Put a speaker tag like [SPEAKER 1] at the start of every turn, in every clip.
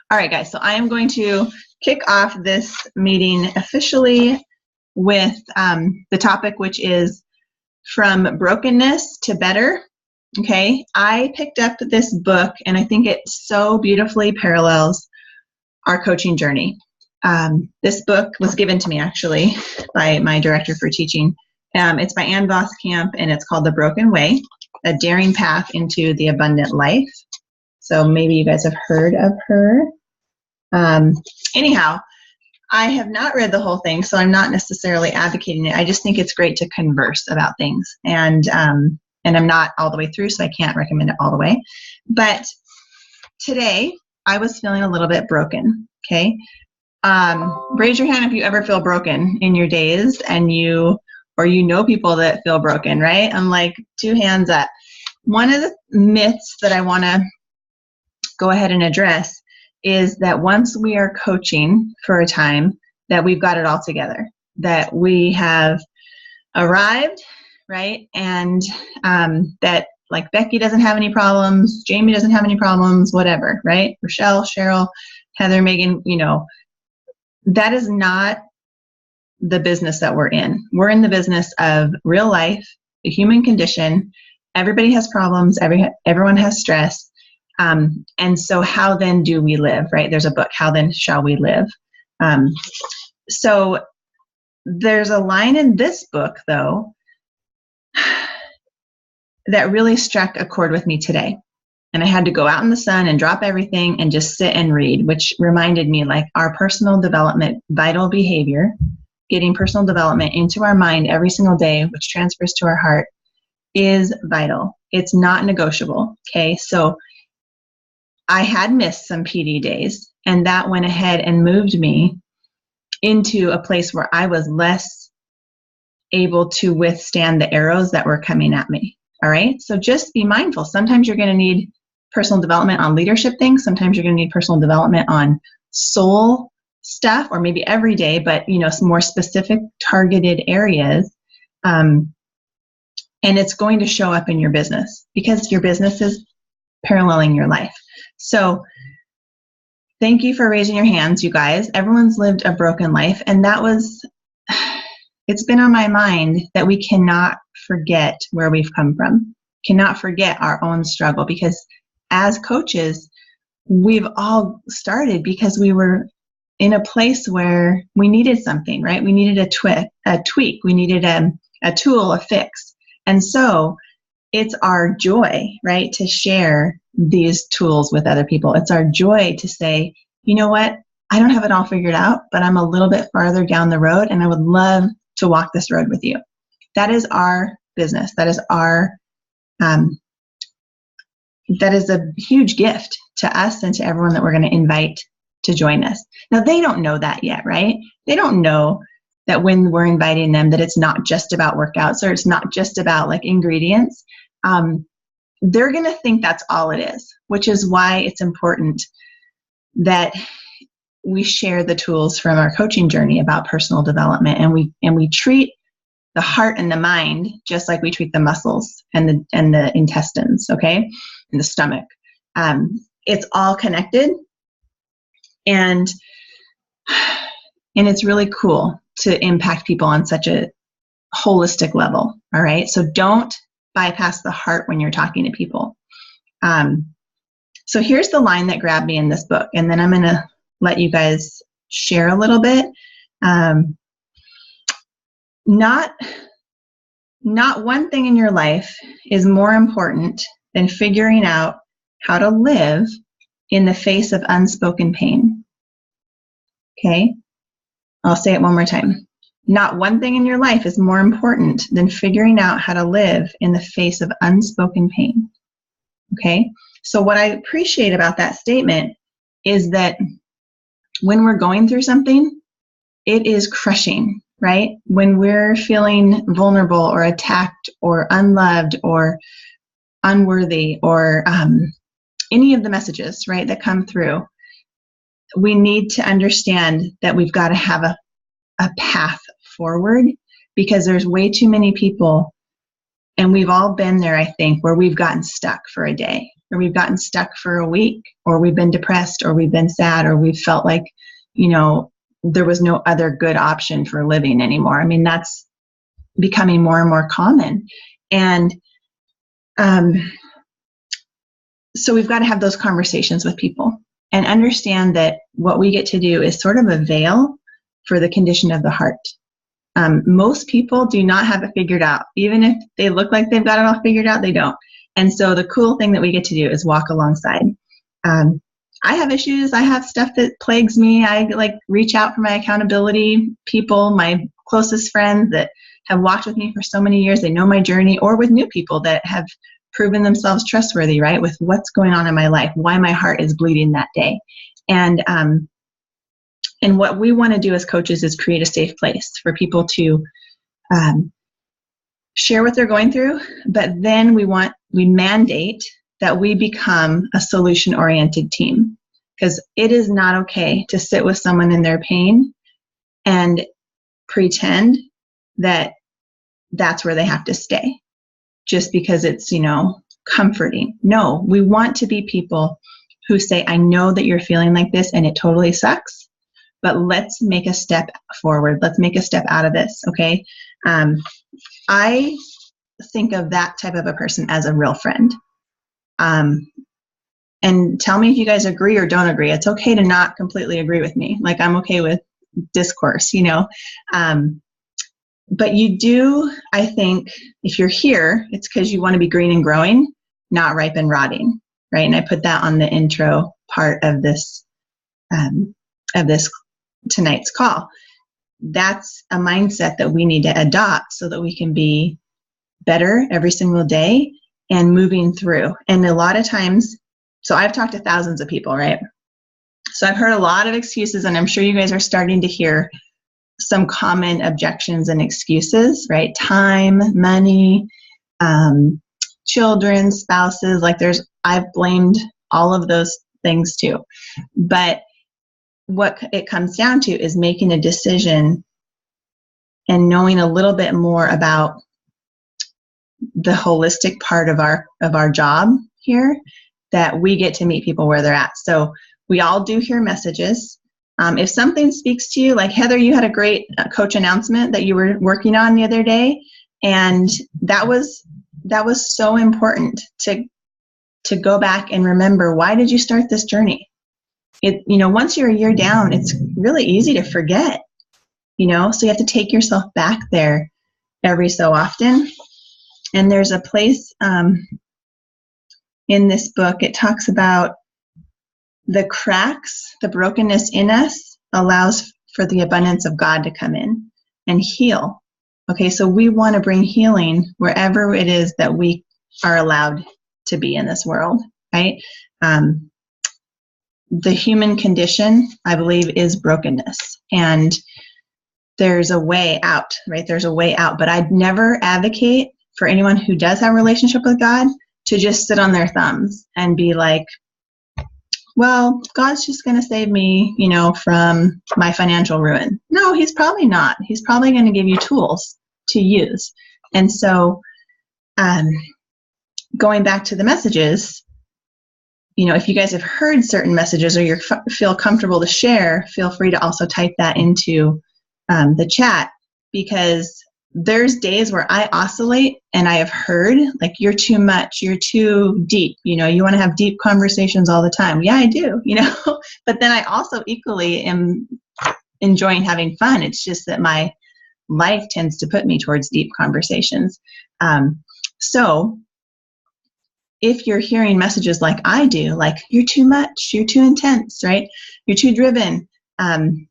[SPEAKER 1] All right, guys, so I am going to kick off this meeting officially with the topic, which is from brokenness to better. Okay, I picked up this book and I think it so beautifully parallels our coaching journey. This book was given to me actually by my director for teaching. It's by Ann Voskamp and it's called The Broken Way, A Daring Path into the Abundant Life. So maybe you guys have heard of her. Anyhow, I have not read the whole thing, so I'm not necessarily advocating it. I just think it's great to converse about things. And I'm not all the way through, so I can't recommend it all the way. But today, I was feeling a little bit broken, okay? Raise your hand if you ever feel broken in your days and you know people that feel broken, right? I'm like, 2 hands up. One of the myths that I want to go ahead and address is that once we are coaching for a time, that we've got it all together, that we have arrived, right? And that like Becky doesn't have any problems, Jamie doesn't have any problems, whatever, right? Rochelle, Cheryl, Heather, Megan, that is not the business that we're in. We're in the business of real life, the human condition. Everybody has problems. Everyone has stress. And so how then do we live, right? There's a book, How Then Shall We Live? So there's a line in this book, though, that really struck a chord with me today. And I had to go out in the sun and drop everything and just sit and read, which reminded me like our personal development, vital behavior, getting personal development into our mind every single day, which transfers to our heart, is vital. It's not negotiable, okay? So I had missed some PD days, and that went ahead and moved me into a place where I was less able to withstand the arrows that were coming at me. All right. So just be mindful. Sometimes you're going to need personal development on leadership things. Sometimes you're going to need personal development on soul stuff, or maybe every day, but some more specific targeted areas. And it's going to show up in your business because your business is paralleling your life. So thank you for raising your hands, you guys. Everyone's lived a broken life, and it's been on my mind that we cannot forget where we've come from, cannot forget our own struggle, because as coaches, we've all started because we were in a place where we needed something, right? We needed a tweak, we needed a tool, a fix. And so it's our joy, right, to share these tools with other people. It's our joy to say, you know what, I don't have it all figured out, but I'm a little bit farther down the road and I would love to walk this road with you. That is our business. That is that is a huge gift to us and to everyone that we're going to invite to join us. Now, they don't know that yet, right? They don't know that when we're inviting them that it's not just about workouts or it's not just about like ingredients. They're going to think that's all it is, which is why it's important that we share the tools from our coaching journey about personal development, and we treat the heart and the mind just like we treat the muscles and the intestines, okay, and the stomach. It's all connected, and it's really cool to impact people on such a holistic level. All right, so don't bypass the heart when you're talking to people. So here's the line that grabbed me in this book, and then I'm going to let you guys share a little bit. Not one thing in your life is more important than figuring out how to live in the face of unspoken pain. Okay? I'll say it one more time. Not one thing in your life is more important than figuring out how to live in the face of unspoken pain. Okay? So what I appreciate about that statement is that when we're going through something, it is crushing, right? When we're feeling vulnerable or attacked or unloved or unworthy or any of the messages, right, that come through, we need to understand that we've got to have a path forward, because there's way too many people, and we've all been there, I think, where we've gotten stuck for a day, or we've gotten stuck for a week, or we've been depressed, or we've been sad, or we've felt like, there was no other good option for living anymore. I mean, that's becoming more and more common. And so we've got to have those conversations with people and understand that what we get to do is sort of a veil for the condition of the heart. Most people do not have it figured out. Even if they look like they've got it all figured out, they don't. And so the cool thing that we get to do is walk alongside. I have issues. I have stuff that plagues me. I reach out for my accountability people, my closest friends that have walked with me for so many years. They know my journey, or with new people that have proven themselves trustworthy, right? With what's going on in my life, why my heart is bleeding that day. And what we want to do as coaches is create a safe place for people to share what they're going through, but then we mandate that we become a solution-oriented team, because it is not okay to sit with someone in their pain and pretend that that's where they have to stay just because it's, comforting. No, we want to be people who say, I know that you're feeling like this and it totally sucks, but let's make a step forward. Let's make a step out of this, okay? I think of that type of a person as a real friend. And tell me if you guys agree or don't agree. It's okay to not completely agree with me. I'm okay with discourse, but you do, I think, if you're here, it's because you want to be green and growing, not ripe and rotting, right? And I put that on the intro part of this tonight's call. That's a mindset that we need to adopt so that we can be better every single day and moving through. And a lot of times, so I've talked to thousands of people, right? So I've heard a lot of excuses, and I'm sure you guys are starting to hear some common objections and excuses, right? Time, money, children, spouses, I've blamed all of those things too. But what it comes down to is making a decision and knowing a little bit more about the holistic part of our job here, that we get to meet people where they're at. So we all do hear messages. If something speaks to you, like Heather, you had a great coach announcement that you were working on the other day, and that was so important to go back and remember, why did you start this journey? Once you're a year down, it's really easy to forget, so you have to take yourself back there every so often. And there's a place in this book, it talks about the cracks, the brokenness in us allows for the abundance of God to come in and heal. Okay, so we want to bring healing wherever it is that we are allowed to be in this world, right? The human condition, I believe, is brokenness. And there's a way out, right? There's a way out. But I'd never advocate for anyone who does have a relationship with God to just sit on their thumbs and be like, well, God's just going to save me, from my financial ruin. No, he's probably not. He's probably going to give you tools to use. And so going back to the messages, if you guys have heard certain messages or you feel comfortable to share, feel free to also type that into the chat, because there's days where I oscillate and I have heard, you're too much, you're too deep, you want to have deep conversations all the time. Yeah, I do, but then I also equally am enjoying having fun. It's just that my life tends to put me towards deep conversations. So if you're hearing messages like I do, you're too much, you're too intense, right? You're too driven.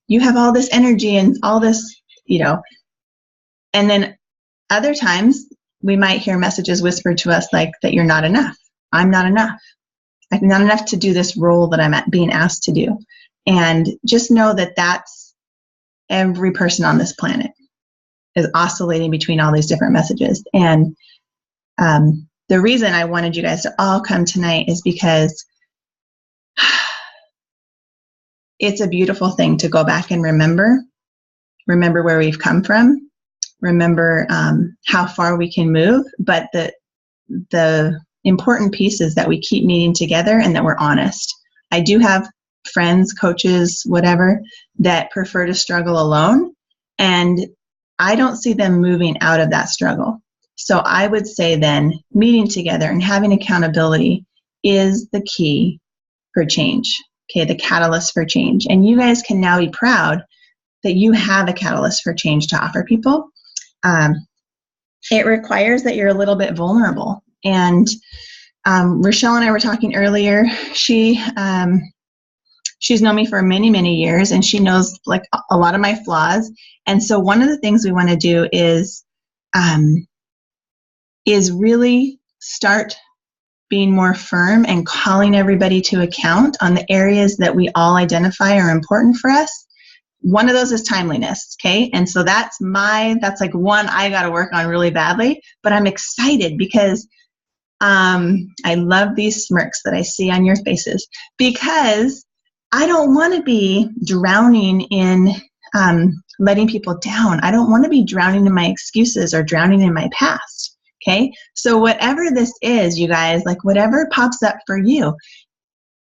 [SPEAKER 1] You have all this energy and all this, and then other times we might hear messages whispered to us that you're not enough. I'm not enough. I'm not enough to do this role that I'm being asked to do. And just know that that's every person on this planet is oscillating between all these different messages. And the reason I wanted you guys to all come tonight is because it's a beautiful thing to go back and remember where we've come from, remember how far we can move, but the important piece is that we keep meeting together and that we're honest. I do have friends, coaches, whatever, that prefer to struggle alone, and I don't see them moving out of that struggle. So I would say then meeting together and having accountability is the key for change, okay, the catalyst for change. And you guys can now be proud that you have a catalyst for change to offer people. It requires that you're a little bit vulnerable. And Rochelle and I were talking earlier. She's known me for many, many years, and she knows like a lot of my flaws. And so one of the things we want to do is really start being more firm and calling everybody to account on the areas that we all identify are important for us. One of those is timeliness, okay? And so that's like one I got to work on really badly, but I'm excited because I love these smirks that I see on your faces, because I don't want to be drowning in letting people down. I don't want to be drowning in my excuses or drowning in my past. Okay, so whatever this is, you guys, like whatever pops up for you,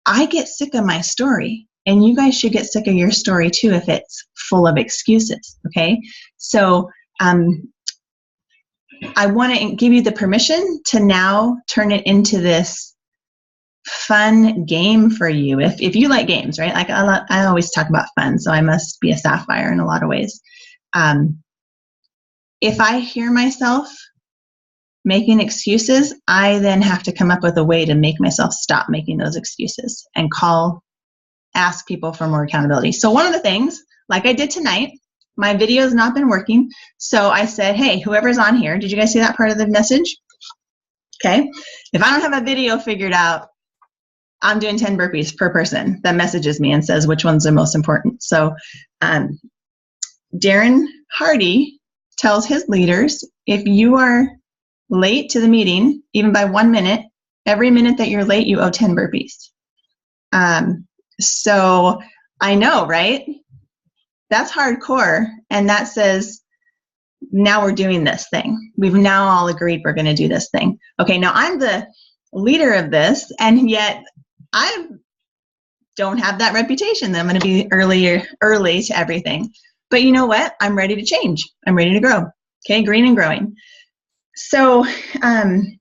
[SPEAKER 1] I get sick of my story, and you guys should get sick of your story too if it's full of excuses. Okay, so I want to give you the permission to now turn it into this fun game for you. If you like games, right? Like I always talk about fun, so I must be a sapphire in a lot of ways. If I hear myself making excuses, I then have to come up with a way to make myself stop making those excuses and ask people for more accountability. So one of the things, like I did tonight, my video has not been working. So I said, hey, whoever's on here, did you guys see that part of the message? Okay. If I don't have a video figured out, I'm doing 10 burpees per person that messages me and says which ones are most important. So Darren Hardy tells his leaders, if you are late to the meeting, even by 1 minute, every minute that you're late, you owe 10 burpees. So I know, right? That's hardcore. And that says, now we're doing this thing. We've now all agreed we're going to do this thing. Okay, now I'm the leader of this, and yet I don't have that reputation that I'm going to be early to everything. But you know what? I'm ready to change. I'm ready to grow. Okay, green and growing. So, and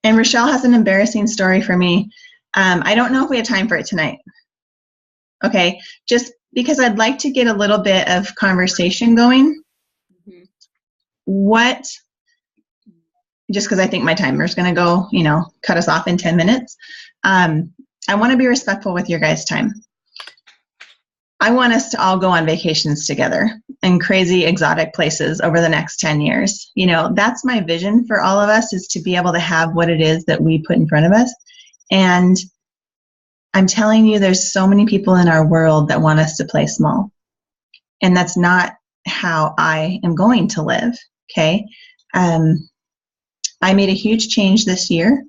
[SPEAKER 1] Rochelle has an embarrassing story for me. I don't know if we have time for it tonight. Okay, just because I'd like to get a little bit of conversation going. Mm-hmm. Just because I think my timer's going to go, cut us off in 10 minutes. I want to be respectful with your guys' time. I want us to all go on vacations together in crazy exotic places over the next 10 years. That's my vision for all of us, is to be able to have what it is that we put in front of us. And I'm telling you, there's so many people in our world that want us to play small. And that's not how I am going to live, okay? I made a huge change this year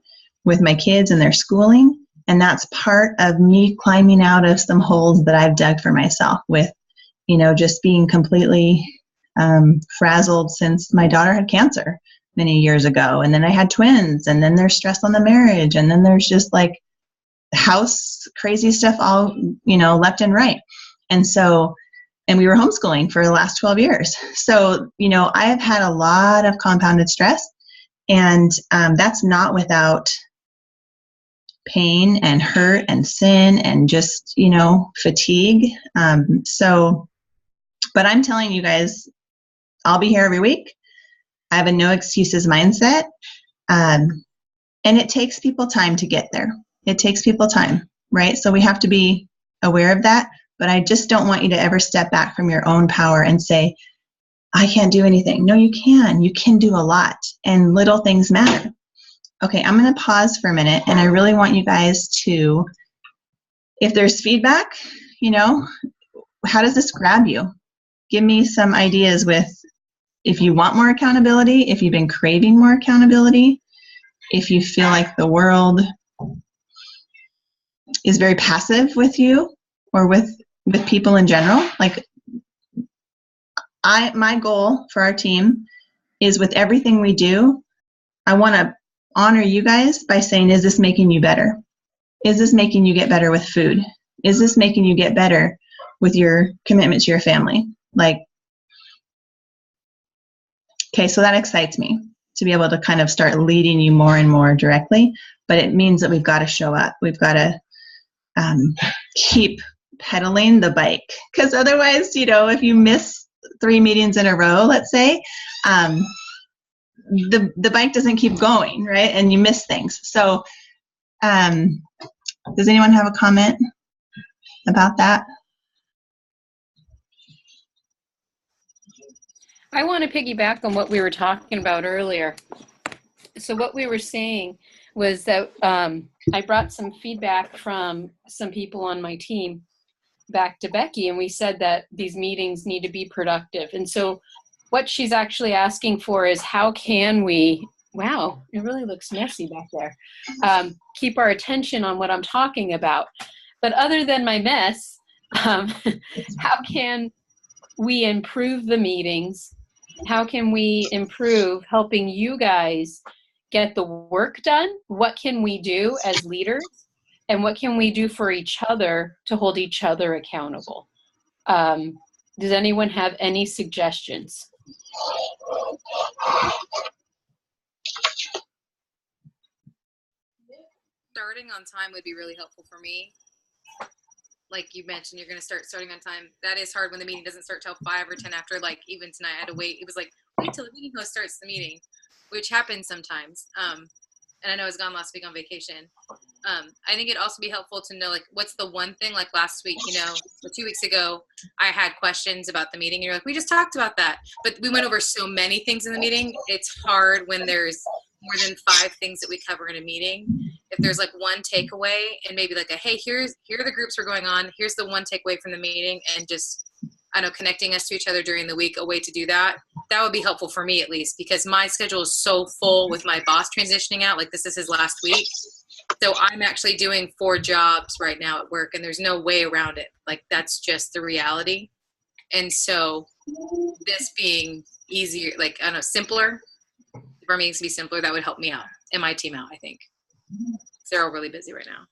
[SPEAKER 1] with my kids and their schooling. And that's part of me climbing out of some holes that I've dug for myself with, just being completely frazzled since my daughter had cancer many years ago. And then I had twins, and then there's stress on the marriage. And then there's just like house crazy stuff all, left and right. And so, and we were homeschooling for the last 12 years. So, I have had a lot of compounded stress, and that's not without pain and hurt and sin and just, fatigue. But I'm telling you guys, I'll be here every week. I have a no excuses mindset. And it takes people time to get there. It takes people time, right? So we have to be aware of that. But I just don't want you to ever step back from your own power and say, I can't do anything. No, you can. You can do a lot. And little things matter. Okay, I'm going to pause for a minute, and I really want you guys to, if there's feedback, how does this grab you? Give me some ideas with if you want more accountability, if you've been craving more accountability, if you feel like the world is very passive with you or with people in general. Like my goal for our team is, with everything we do, I want to honor you guys by saying, is this making you better? Is this making you get better with food? Is this making you get better with your commitment to your family? Like, okay, so that excites me to be able to kind of start leading you more and more directly, but it means that we've got to show up. We've got to keep pedaling the bike, because otherwise, if you miss 3 meetings in a row, let's say, the bike doesn't keep going, right? And you miss things. So does anyone have a comment about that?
[SPEAKER 2] I want to piggyback on what we were talking about earlier. So what we were saying was that I brought some feedback from some people on my team back to Becky, and we said that these meetings need to be productive. And so what she's actually asking for is, how can we, wow, it really looks messy back there, keep our attention on what I'm talking about. But other than my mess, how can we improve the meetings? How can we improve helping you guys get the work done? What can we do as leaders? And what can we do for each other to hold each other accountable? Does anyone have any suggestions?
[SPEAKER 3] Starting on time would be really helpful for me. Like you mentioned, you're going to start starting on time. That is hard when the meeting doesn't start till 5 or 10 after. Like even tonight, I had to wait. It was like, wait till the meeting host starts the meeting, which happens sometimes. And I know I was gone last week on vacation. I think it'd also be helpful to know, like, what's the one thing, like last week, or 2 weeks ago, I had questions about the meeting. And you're like, we just talked about that. But we went over so many things in the meeting. It's hard when there's more than 5 things that we cover in a meeting. If there's like one takeaway and maybe like hey, here are the groups we're going on. Here's the one takeaway from the meeting, and just, I know, connecting us to each other during the week, a way to do that. That would be helpful for me, at least, because my schedule is so full with my boss transitioning out. Like this is his last week. So I'm actually doing 4 jobs right now at work, and there's no way around it. Like that's just the reality. And so this being easier, like, I don't know, simpler, for me to be simpler, that would help me out and my team out, I think. They're all really busy right now.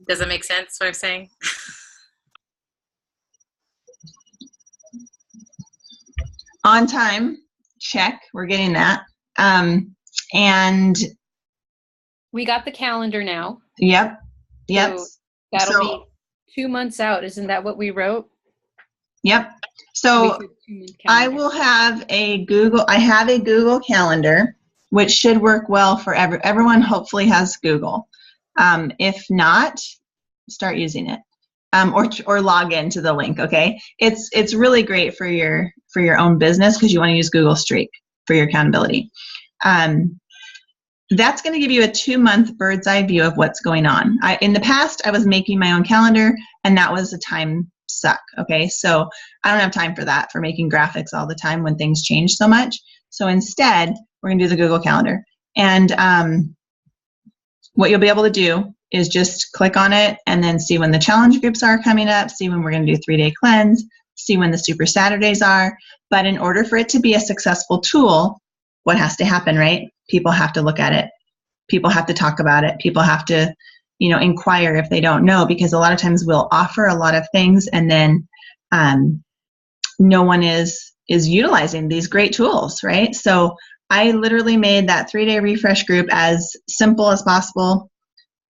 [SPEAKER 3] Does it make sense what I'm saying?
[SPEAKER 1] On time, check. We're getting that. And
[SPEAKER 2] we got the calendar now.
[SPEAKER 1] Yep.
[SPEAKER 2] So that'll be 2 months out. Isn't that what we wrote?
[SPEAKER 1] Yep. So I will have a Google Calendar, which should work well for everyone. Hopefully has Google. If not, start using it, or log into the link. Okay, it's really great for your own business, because you want to use Google Streak for your accountability. That's going to give you a 2-month bird's eye view of what's going on. In the past, I was making my own calendar, and that was a time suck. Okay, so I don't have time for that, for making graphics all the time when things change so much. So instead, we're going to do the Google Calendar. And what you'll be able to do is just click on it and then see when the challenge groups are coming up, see when we're going to do 3-day cleanse, see when the Super Saturdays are. But in order for it to be a successful tool, what has to happen, right? People have to look at it. People have to talk about it. People have to, inquire if they don't know, because a lot of times we'll offer a lot of things and then no one is utilizing these great tools, right? So I literally made that 3-day refresh group as simple as possible.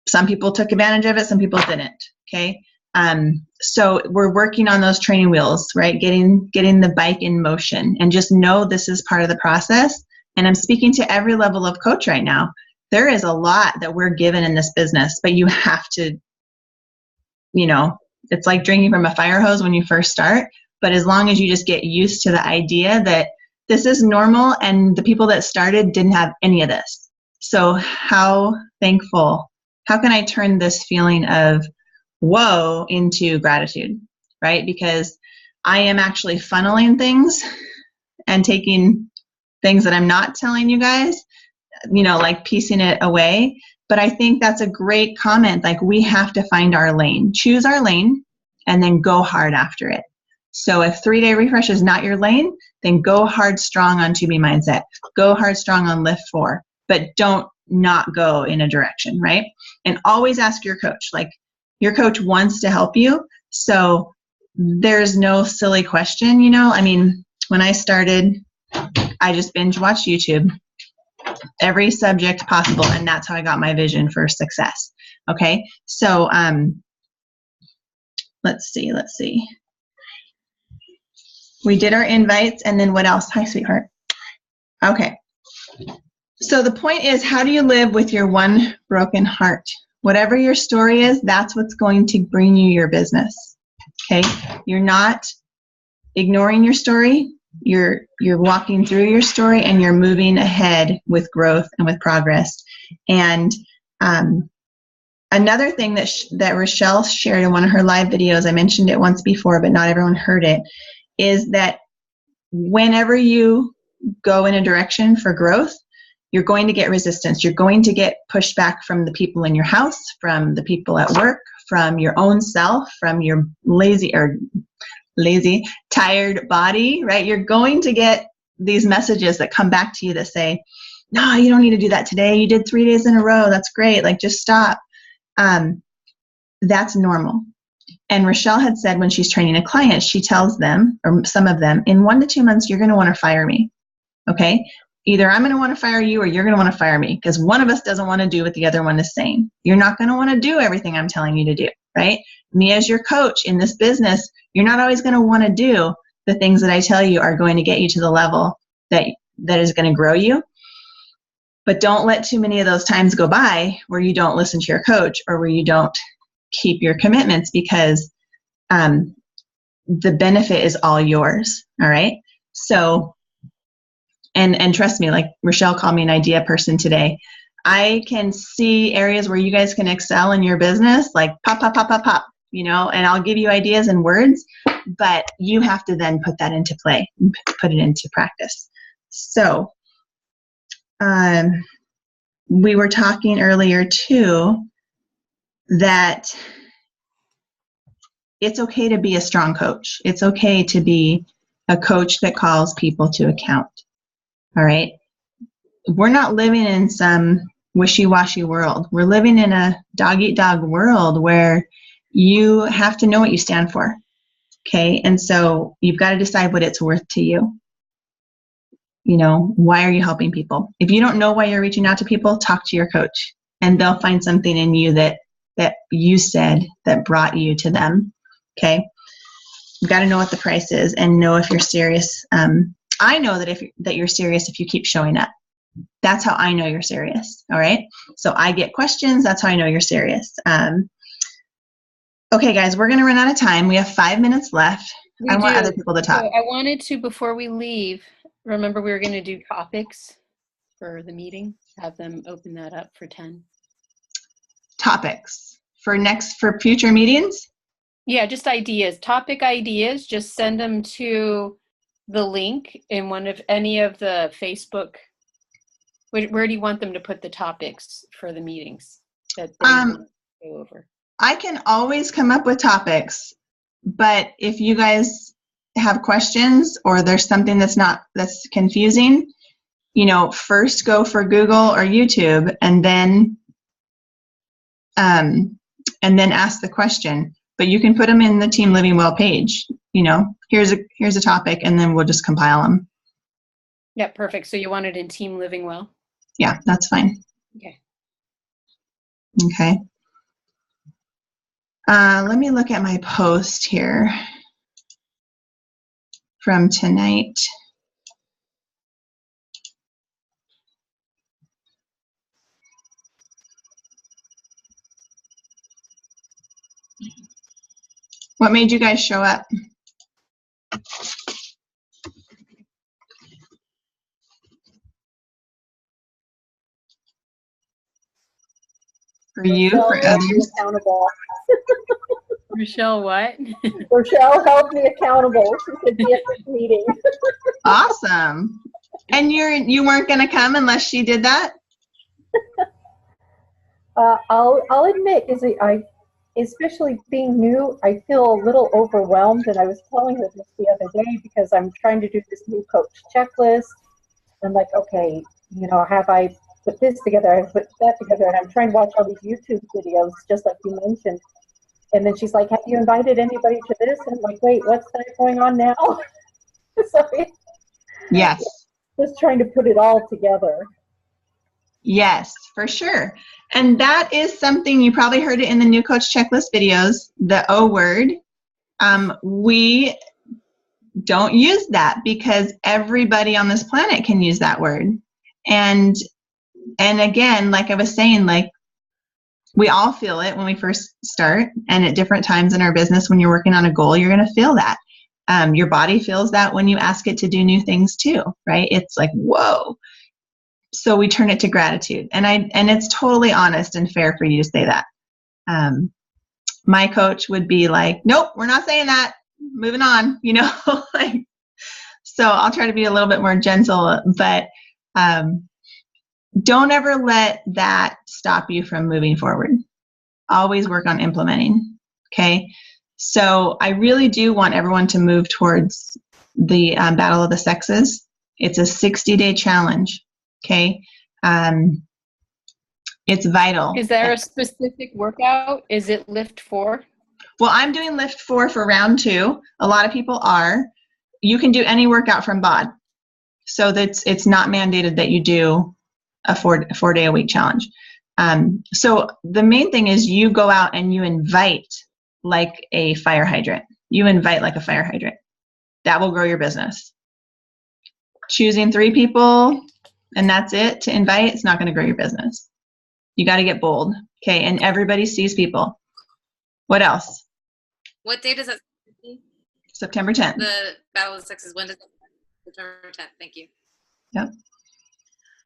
[SPEAKER 1] Some people took advantage of it, some people didn't, okay? So we're working on those training wheels, right? Getting the bike in motion, and just know this is part of the process. And I'm speaking to every level of coach right now. There is a lot that we're given in this business, but you have to, it's like drinking from a fire hose when you first start. But as long as you just get used to the idea that this is normal, and the people that started didn't have any of this. So how thankful, how can I turn this feeling of whoa into gratitude, right? Because I am actually funneling things and taking things that I'm not telling you guys, like piecing it away. But I think that's a great comment. Like, we have to find our lane, choose our lane, and then go hard after it. So if 3-day refresh is not your lane, then go hard strong on 2B mindset. Go hard strong on lift 4, but don't not go in a direction, right? And always ask your coach. Like, your coach wants to help you. So there's no silly question, you know? I mean, when I started, I just binge watched YouTube, every subject possible, and that's how I got my vision for success. Okay, so let's see. We did our invites, and then what else? Hi, sweetheart. Okay, so the point is, how do you live with your one broken heart? Whatever your story is, that's what's going to bring you your business. Okay, you're not ignoring your story. You're walking through your story, and you're moving ahead with growth and with progress. And another thing that Rochelle shared in one of her live videos, I mentioned it once before, but not everyone heard it, is that whenever you go in a direction for growth, you're going to get resistance. You're going to get pushback from the people in your house, from the people at work, from your own self, from your lazy, tired body, right? You're going to get these messages that come back to you that say, no, you don't need to do that today. You did 3 days in a row. That's great. Like, just stop. That's normal. And Rochelle had said when she's training a client, she tells them, or some of them, in 1 to 2 months, you're going to want to fire me. Okay? Either I'm going to want to fire you or you're going to want to fire me, because one of us doesn't want to do what the other one is saying. You're not going to want to do everything I'm telling you to do, right? Me as your coach in this business, you're not always going to want to do the things that I tell you are going to get you to the level that is going to grow you. But don't let too many of those times go by where you don't listen to your coach or where you don't keep your commitments, because the benefit is all yours. All right. So, and trust me, like Rochelle called me an idea person today. I can see areas where you guys can excel in your business, like pop, pop, pop, pop, pop, you know, and I'll give you ideas and words, but you have to then put that into play, put it into practice. So, we were talking earlier too, that it's okay to be a strong coach. It's okay to be a coach that calls people to account. All right. We're not living in some wishy-washy world. We're living in a dog-eat-dog world where you have to know what you stand for. Okay. And so you've got to decide what it's worth to you. You know, why are you helping people? If you don't know why you're reaching out to people, talk to your coach, and they'll find something in you that you said that brought you to them. Okay. You've got to know what the price is and know if you're serious. I know that you're serious if you keep showing up. That's how I know you're serious. All right. So I get questions. That's how I know you're serious. Okay, guys, we're going to run out of time. We have 5 minutes left. I want other people to talk.
[SPEAKER 2] So I wanted to, before we leave, remember we were going to do topics for the meeting. Have them open that up for 10.
[SPEAKER 1] Topics for future meetings? Yeah,
[SPEAKER 2] just ideas, topic ideas. Just send them to the link in any of the Facebook. Where do you want them to put the topics for the meetings that they go over?
[SPEAKER 1] I can always come up with topics, but if you guys have questions or there's something that's confusing, you know, first go for Google or YouTube and then ask the question. But you can put them in the Team Living Well page. You know, here's a topic, and then we'll just compile them.
[SPEAKER 2] Yeah, perfect. So you want it in Team Living Well?
[SPEAKER 1] Yeah, that's fine.
[SPEAKER 2] Okay.
[SPEAKER 1] Okay. Let me look at my post here from tonight. What made you guys show up? For you, for others?
[SPEAKER 2] Rochelle, what?
[SPEAKER 4] Rochelle held me accountable. She said, be at this meeting.
[SPEAKER 1] Awesome. And you weren't going to come unless she did that?
[SPEAKER 4] I'll admit, especially being new, I feel a little overwhelmed. And I was telling her this the other day because I'm trying to do this new coach checklist. I'm like, okay, have I put this together? I've put that together. And I'm trying to watch all these YouTube videos, just like you mentioned. And then she's like, have you invited anybody to this? And I'm like, wait, what's that going on now? So
[SPEAKER 1] Yes.
[SPEAKER 4] just trying to put it all together.
[SPEAKER 1] Yes, for sure. And that is something, you probably heard it in the new coach checklist videos, the O word. We don't use that because everybody on this planet can use that word. And again, like I was saying, like we all feel it when we first start, and at different times in our business, when you're working on a goal, you're going to feel that. Your body feels that when you ask it to do new things too, right? It's like, whoa. So we turn it to gratitude. And it's totally honest and fair for you to say that. My coach would be like, nope, we're not saying that. Moving on, like, so I'll try to be a little bit more gentle, but don't ever let that stop you from moving forward. Always work on implementing. Okay. So I really do want everyone to move towards the Battle of the Sexes. It's a 60-day challenge. Okay. It's vital.
[SPEAKER 2] Is there a specific workout? Is it lift 4?
[SPEAKER 1] Well, I'm doing lift 4 for round 2. A lot of people are. You can do any workout from BOD. So it's not mandated that you do a 4-day-a-week challenge. So the main thing is you go out and you invite like a fire hydrant. You invite like a fire hydrant. That will grow your business. Choosing 3 people and that's it to invite, it's not going to grow your business. You got to get bold. Okay. And everybody sees people. What else?
[SPEAKER 3] What day does that?
[SPEAKER 1] September 10th.
[SPEAKER 3] The Battle of the Sexes. When does that? September 10th. Thank you.
[SPEAKER 1] Yep.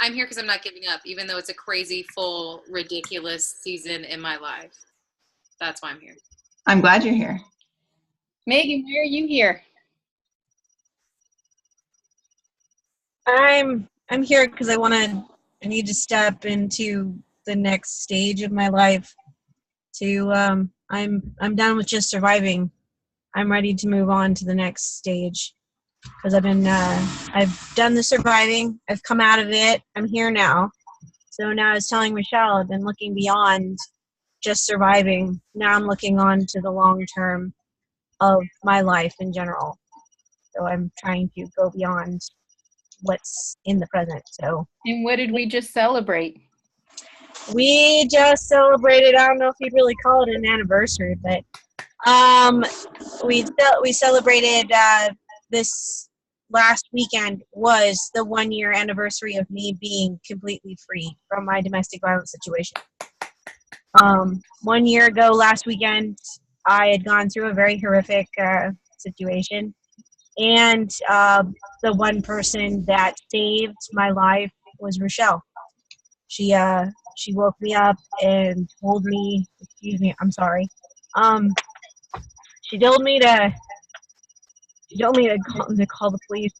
[SPEAKER 3] I'm here because I'm not giving up, even though it's a crazy, full, ridiculous season in my life. That's why I'm here.
[SPEAKER 1] I'm glad you're here.
[SPEAKER 2] Megan, why are you here?
[SPEAKER 5] I'm here because I need to step into the next stage of my life. I'm done with just surviving. I'm ready to move on to the next stage because I've done the surviving. I've come out of it. I'm here now. So now I was telling Michelle, I've been looking beyond just surviving. Now I'm looking on to the long term of my life in general. So I'm trying to go beyond what's in the present. So.
[SPEAKER 2] And what did we just celebrate?
[SPEAKER 5] We just celebrated, I don't know if you'd really call it an anniversary, but we celebrated this last weekend was the 1-year anniversary of me being completely free from my domestic violence situation. 1 year ago last weekend, I had gone through a very horrific situation, and the one person that saved my life was Rochelle. She woke me up and told me, I'm sorry. She told me to call the police.